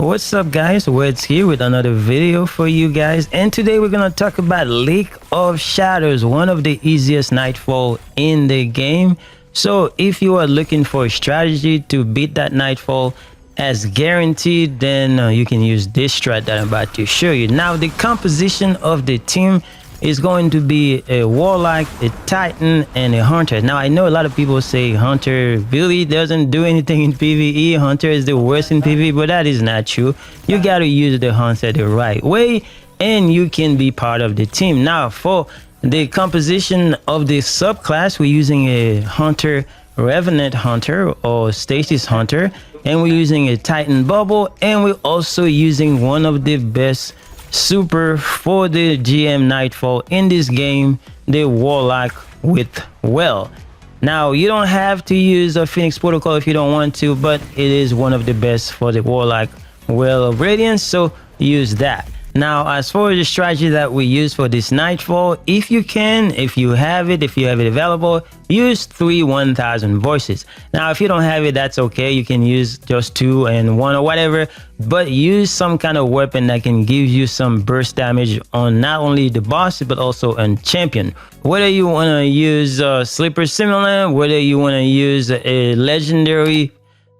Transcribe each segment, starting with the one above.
What's up, guys? Wed's here with another video for you guys, and today we're gonna talk about Lake of Shadows, one of the easiest nightfall in the game. So if you are looking for a strategy to beat that nightfall as guaranteed, then you can use this strat that I'm about to show you. Now, the composition of the team is going to be a warlock, a titan, and a hunter. Now, I know a lot of people say hunter really doesn't do anything in PvE. Hunter is the worst in PvE, but that is not true. You got to use the hunter the right way, and you can be part of the team. Now, for the composition of the subclass, we're using a hunter, revenant hunter, or stasis hunter, and we're using a titan bubble, and we're also using one of the best super for the GM Nightfall in this game, the warlock with well. Now, you don't have to use a Phoenix protocol if you don't want to, but it is one of the best for the warlock well of radiance, so use that. Now, as for the strategy that we use for this nightfall, if you have it available, use 1000 voices. Now, if you don't have it, that's okay. You can use just 2 and 1 or whatever, but use some kind of weapon that can give you some burst damage on not only the boss, but also on champion. Whether you want to use Sleeper Simulant, whether you want to use a legendary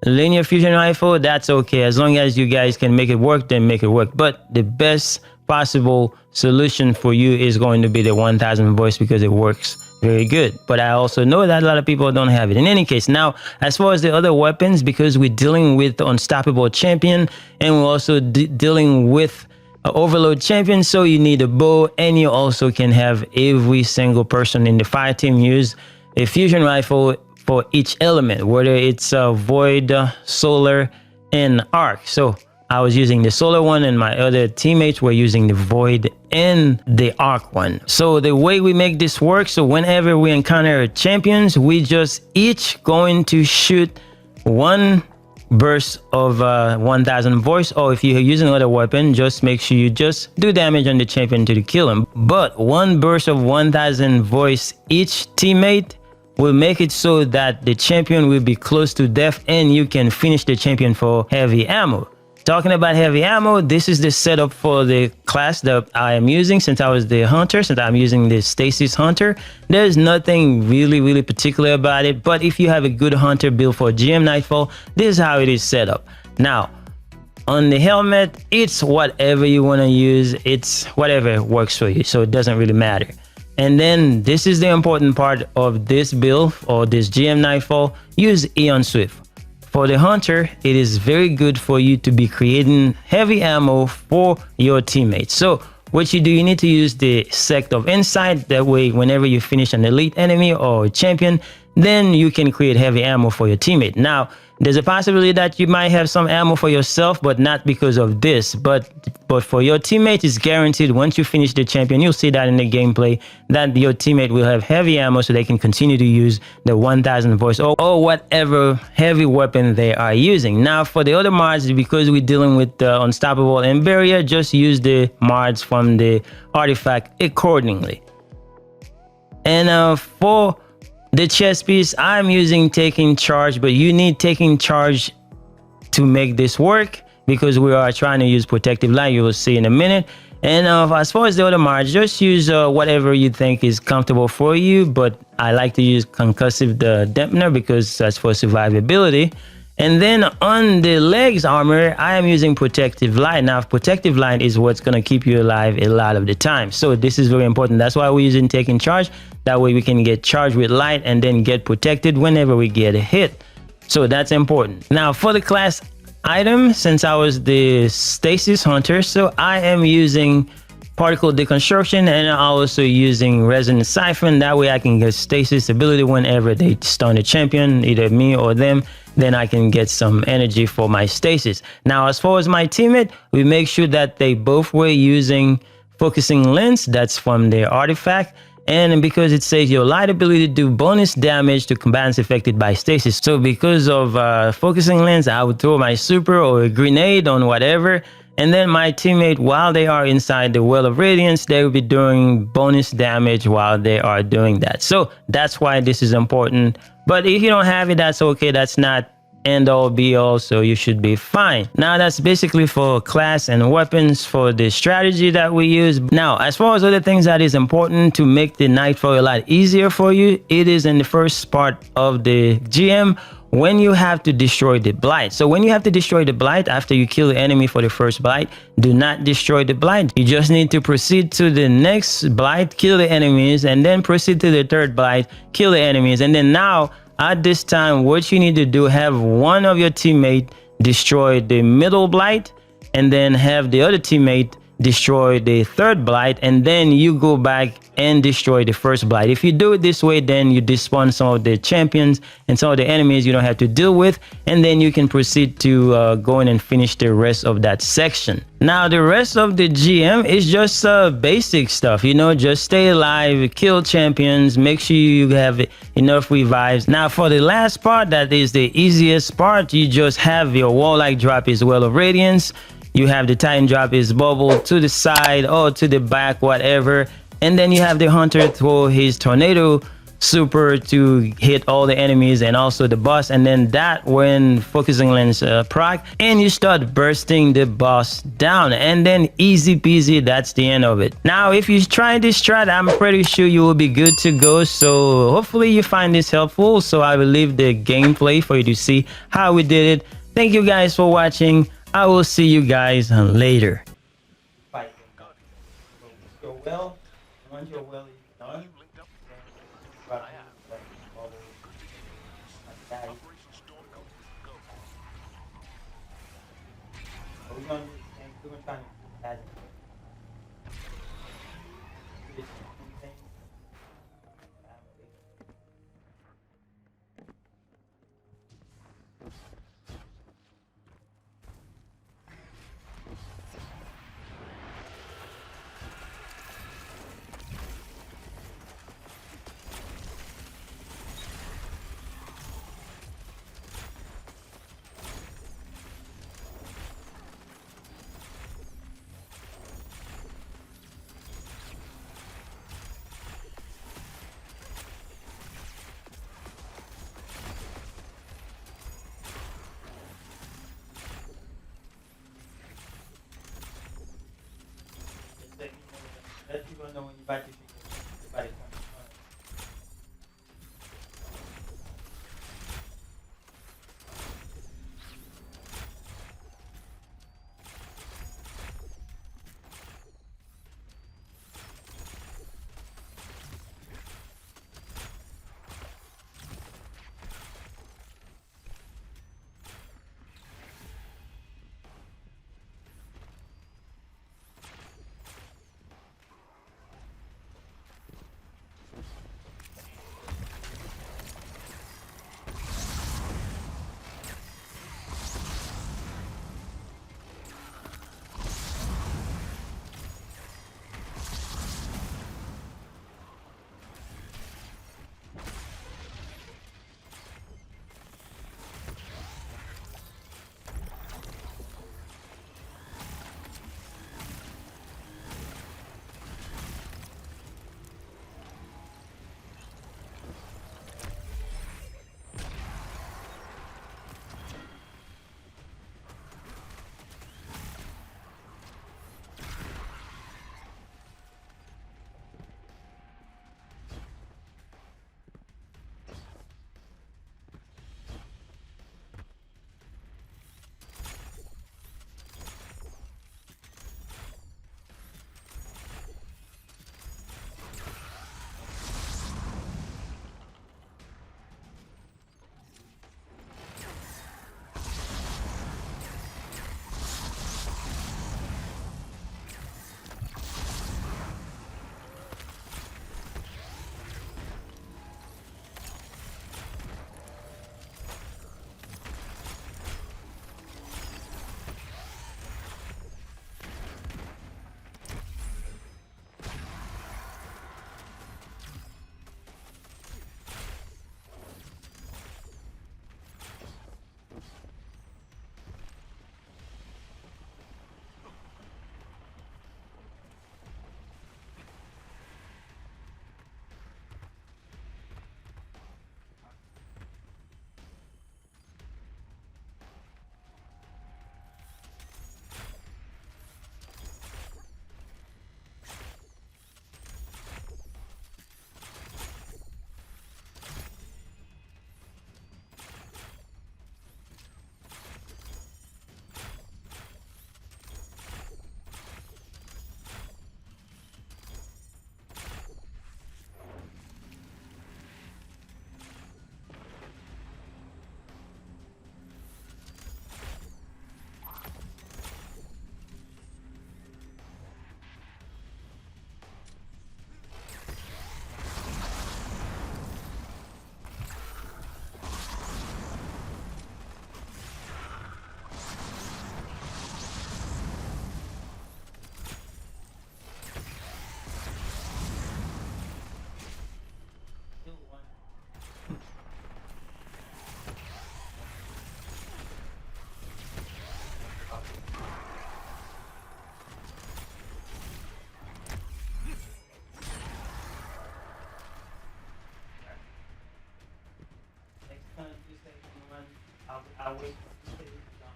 linear fusion rifle, that's okay. As long as you guys can make it work, then make it work. But the best possible solution for you is going to be the 1000 voice, because it works very good. But I also know that a lot of people don't have it. In any case, now, as far as the other weapons, because we're dealing with unstoppable champion, and we're also dealing with overload champion, so you need a bow, and you also can have every single person in the fire team use a fusion rifle for each element, whether it's void, solar, and arc. So I was using the solar one, and my other teammates were using the void and the arc one. So the way we make this work, so whenever we encounter champions, we just each going to shoot one burst of 1000 voice, or if you're using another weapon, just make sure you just do damage on the champion to kill him. But one burst of 1000 voice each teammate will make it so that the champion will be close to death, and you can finish the champion for heavy ammo. Talking about heavy ammo, this is the setup for the class that I am using. Since I was the hunter, since I'm using the stasis hunter, there's nothing really particular about it. But if you have a good hunter build for GM Nightfall, this is how it is set up. Now, on the helmet, it's whatever you want to use. It's whatever works for you, so it doesn't really matter. And then this is the important part of this build or this GM Nightfall. Use Eon Swift. For the hunter, it is very good for you to be creating heavy ammo for your teammates. So what you do, you need to use the Sect of Insight. That way, whenever you finish an elite enemy or a champion, then you can create heavy ammo for your teammate. Now, there's a possibility that you might have some ammo for yourself, but not because of this. But for your teammate, it's guaranteed once you finish the champion, you'll see that in the gameplay, that your teammate will have heavy ammo, so they can continue to use the 1000 voice or whatever heavy weapon they are using. Now, for the other mods, because we're dealing with Unstoppable and Barrier, just use the mods from the artifact accordingly. And for the chest piece, I'm using Taking Charge, but you need Taking Charge to make this work, because we are trying to use Protective Light. You will see in a minute. And as far as the other mods, just use whatever you think is comfortable for you, but I like to use Concussive Dampener because that's for survivability. And then on the legs armor, I am using Protective Light. Now, Protective Light is what's going to keep you alive a lot of the time. So this is very important. That's why we're using Taking Charge. That way we can get charged with light and then get protected whenever we get a hit. So that's important. Now, for the class item, since I was the stasis hunter, so I am using particle deconstruction, and I'm also using resonant siphon. That way I can get stasis ability whenever they stun a champion, either me or them. Then I can get some energy for my stasis. Now, as far as my teammate, we make sure that they both were using focusing lens. That's from their artifact. And because it says your light ability to do bonus damage to combatants affected by stasis. So because of focusing lens, I would throw my super or a grenade on whatever, and then my teammate, while they are inside the well of radiance, they will be doing bonus damage while they are doing that. So that's why this is important. But if you don't have it, that's okay. That's not and all be all, so you should be fine. Now that's basically for class and weapons for the strategy that we use. Now as far as other things that is important to make the Nightfall a lot easier for you, it is in the first part of the GM when you have to destroy the blight. So when you have to destroy the blight after you kill the enemy for the first blight, do not destroy the blight. You just need to proceed to the next blight, kill the enemies, and then proceed to the third blight, kill the enemies. And then now at this time, what you need to do, have one of your teammate destroy the middle blight, and then have the other teammate destroy the third blight, and then you go back and destroy the first blight. If you do it this way, then you despawn some of the champions and some of the enemies you don't have to deal with, and then you can proceed to go in and finish the rest of that section. Now the rest of the GM is just basic stuff, you know, just stay alive, kill champions, make sure you have enough revives. Now for the last part, that is the easiest part, you just have your warlike drop is Well of Radiance, you have the Titan drop is Bubble to the side or to the back, whatever, and then you have the Hunter throw his Tornado super to hit all the enemies and also the boss, and then that when focusing lens proc, and you start bursting the boss down, and then easy peasy, that's the end of it. Now if you try this strat, I'm pretty sure you will be good to go. So hopefully you find this helpful, so I will leave the gameplay for you to see how we did it. Thank you guys for watching. I will see you guys later. Once your well is done, we're going to try to let people know when you back your everybody comes. I wait until it's done.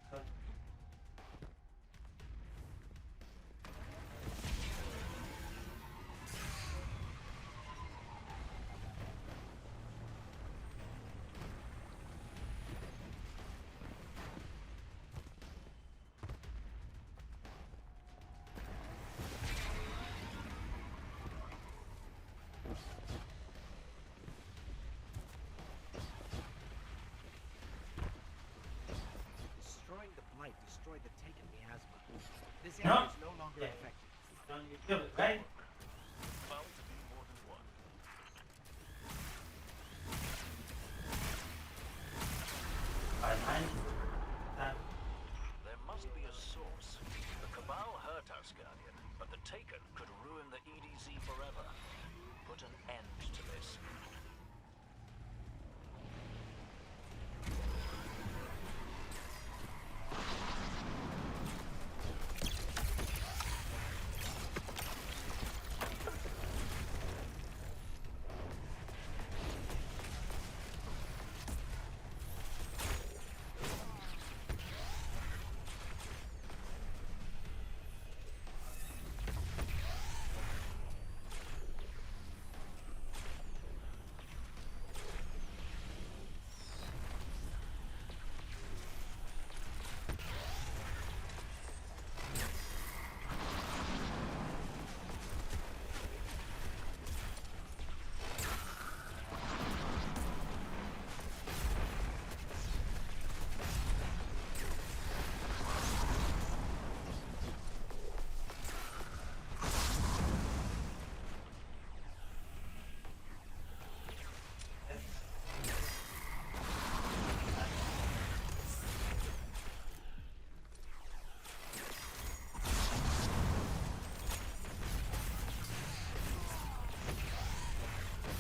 So that because Destroying the blight destroyed the taken miasma. This no, area is no longer yeah, affected. don't you feel it, right? Bound to be more than one. By mine, that There must be a source. The Cabal hurt Asgardian, but the Taken could ruin the EDZ forever. Put an end to this.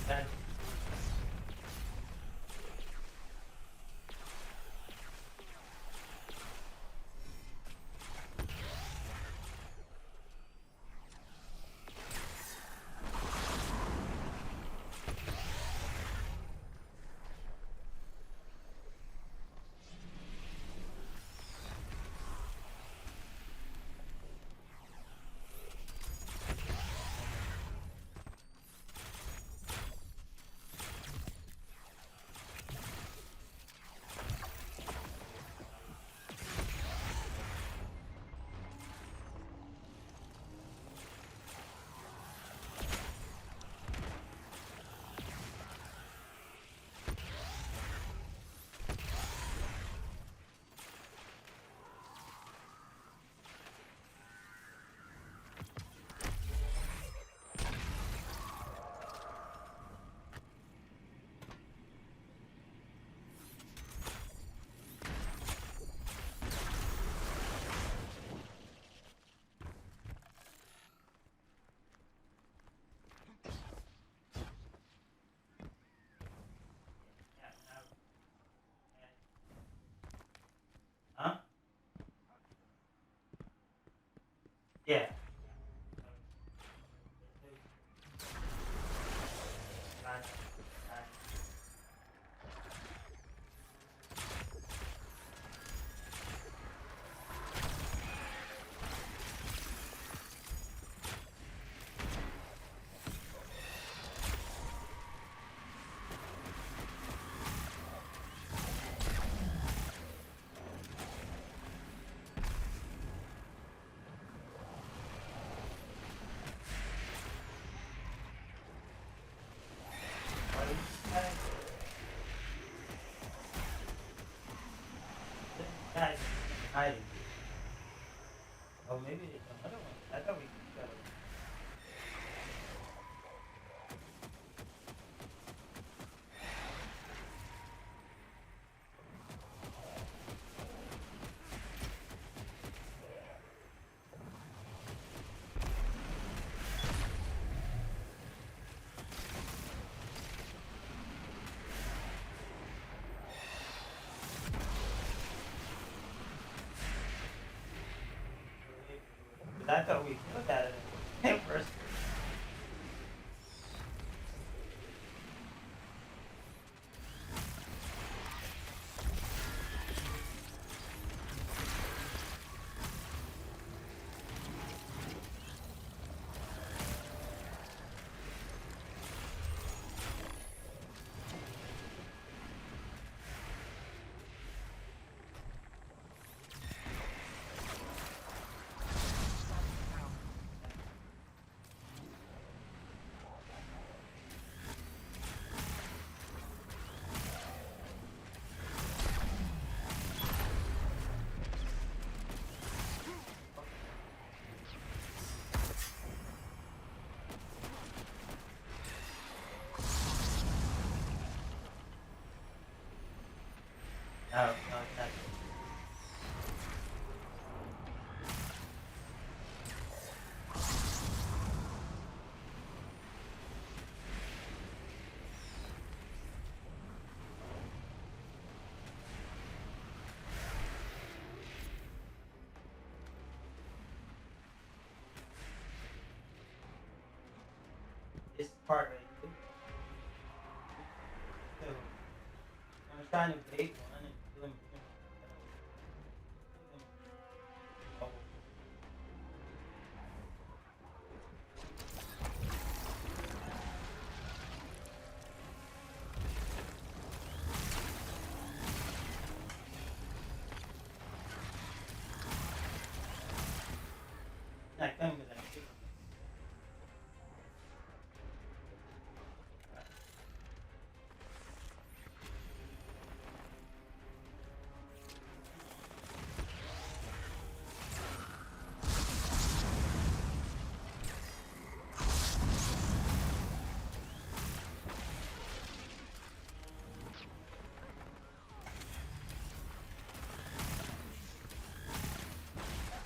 that yeah, huh? Yeah. Guys, hiding. Oh, maybe there's another one. I thought we got it. But I thought we killed that first. part right here. So I'm trying to bake one and do them. Oh, not coming because I'm chicken.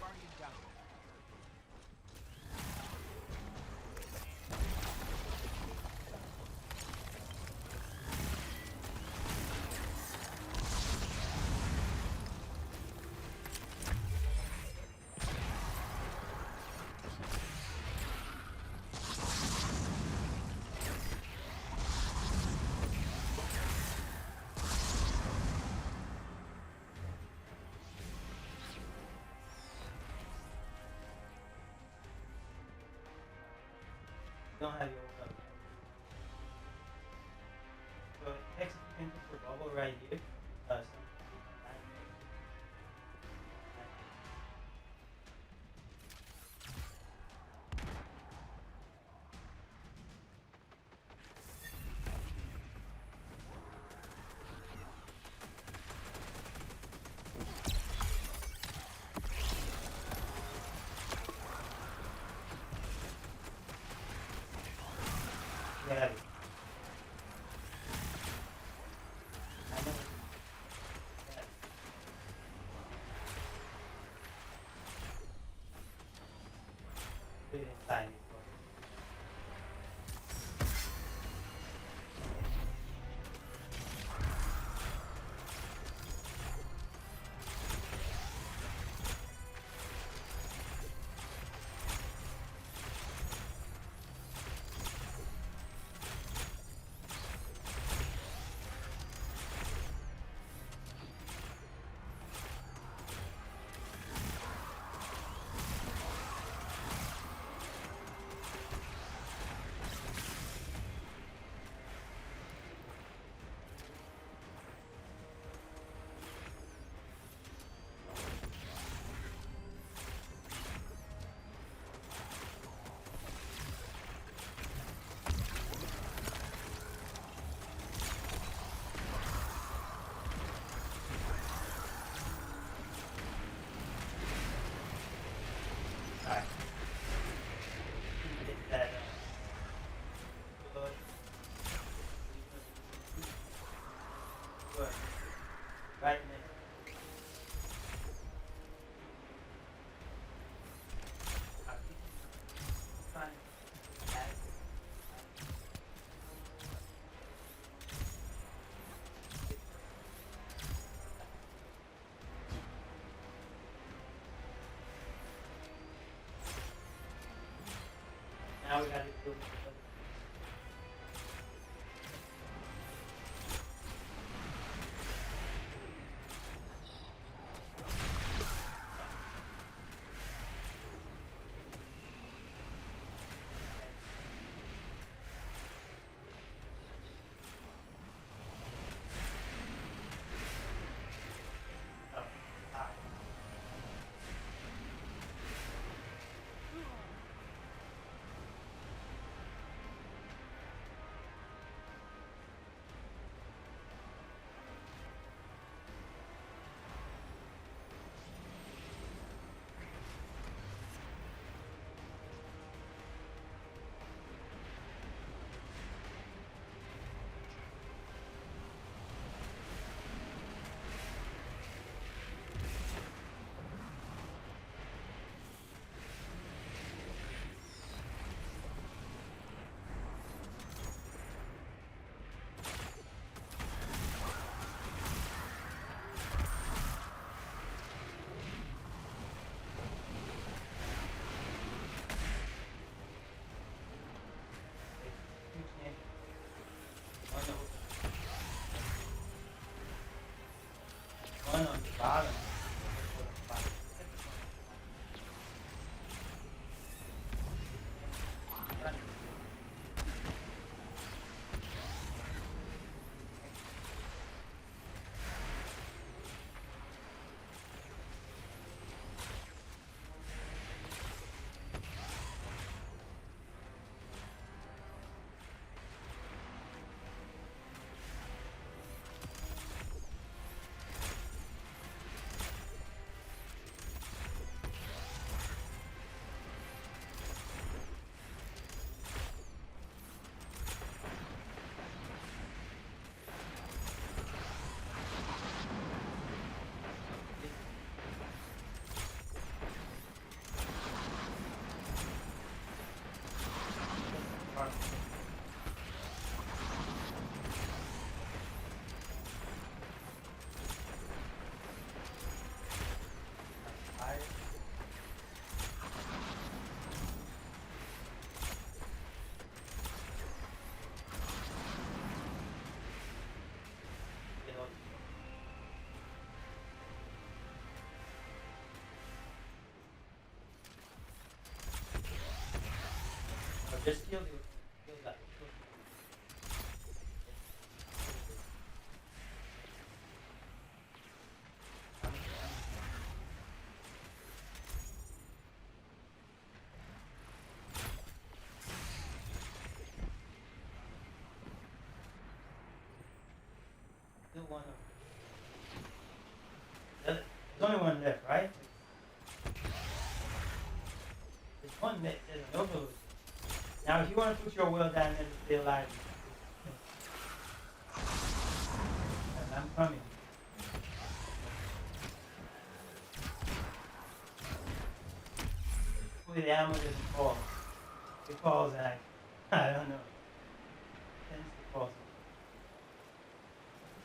Guardian down. You don't have your own. So next you can put your bubble right here. Yeah. I know. Yeah. Put it inside it. Alright. Get that good. Good. Right next. Fine. Add. Now we gotta do oh, alright. Just kill the kill that. Still one of there's only one left, right? There's one left, there's an overload. Now if you want to put your will down there to stay alive, and I'm coming. Hopefully the ammo doesn't fall. If it falls and I don't know. It tends to fall.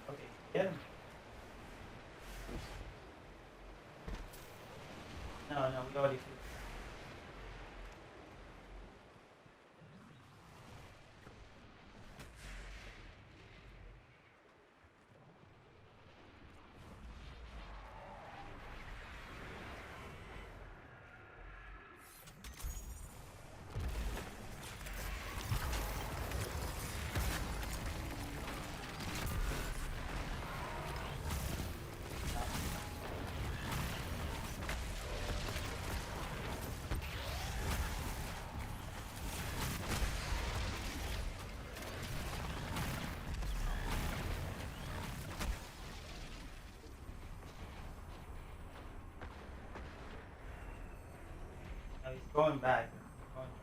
Okay, get him. No, we already fixed it. Now he's going back. Going back.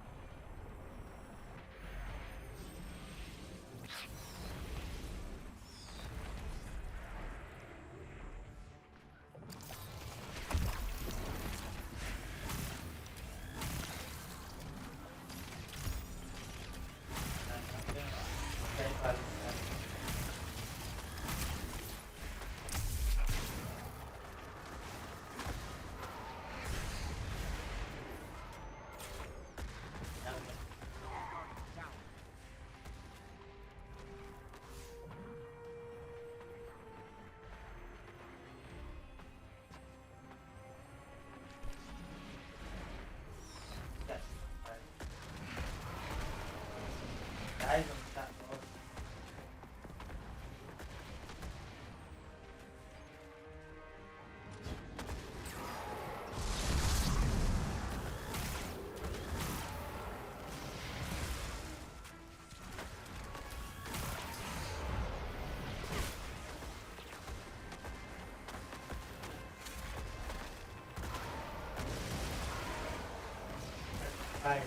Okay, buddy. Down. Yes. Right. Guys, I'm stuck. Right.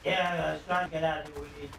Yeah, I was trying to get out of here with it.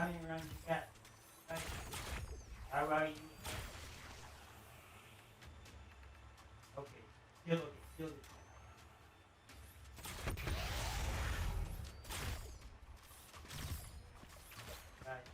Running around the cat. Right. How are you? Okay. Still okay. Still okay. Right.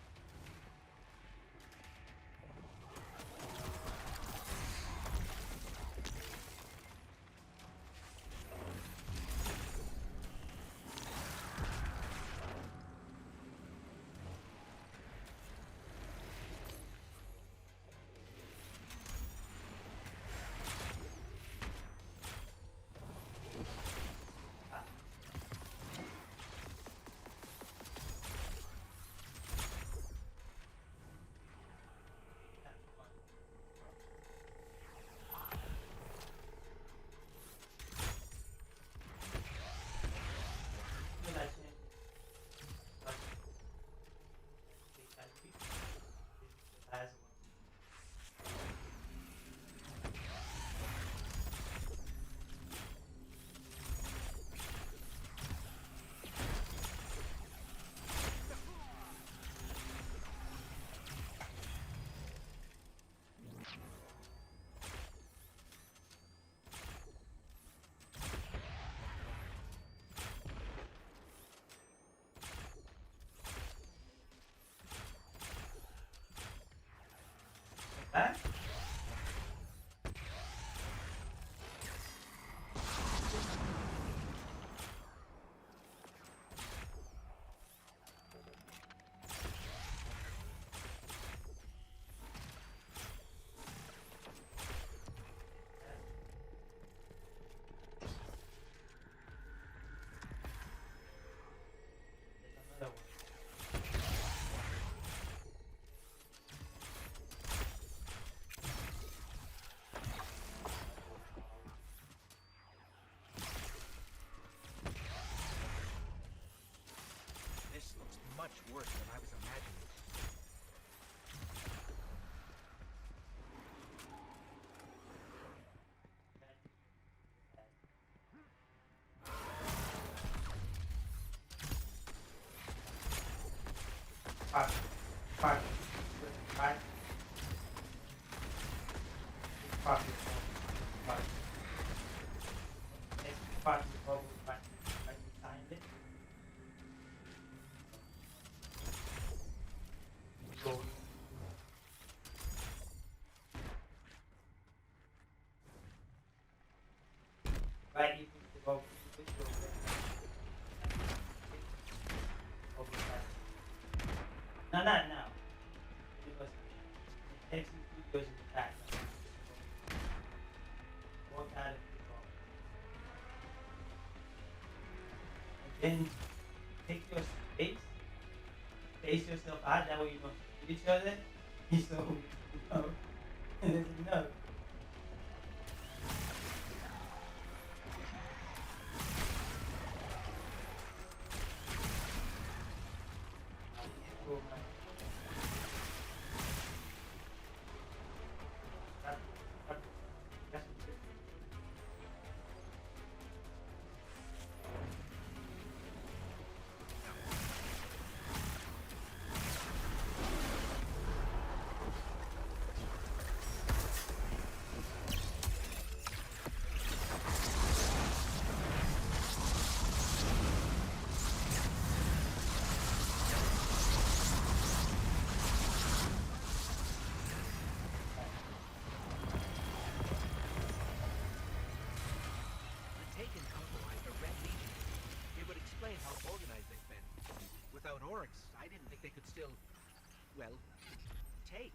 Back? There's another one. This looks much worse than I was imagining. Five. Five. Five. Five. Five. Next part is probably right behind it. Go. Right, you put the bubble. You put your bubble back. No, not now. Because it takes you 2 years to attack. Walk out of the bubble. And then take your space, face yourself out, that way you don't hit each other. So, no. No. Go, man. That's The Taken compromised a Red Legion. It would explain how organized they've been. Without Oryx, I didn't think they could still, well, take.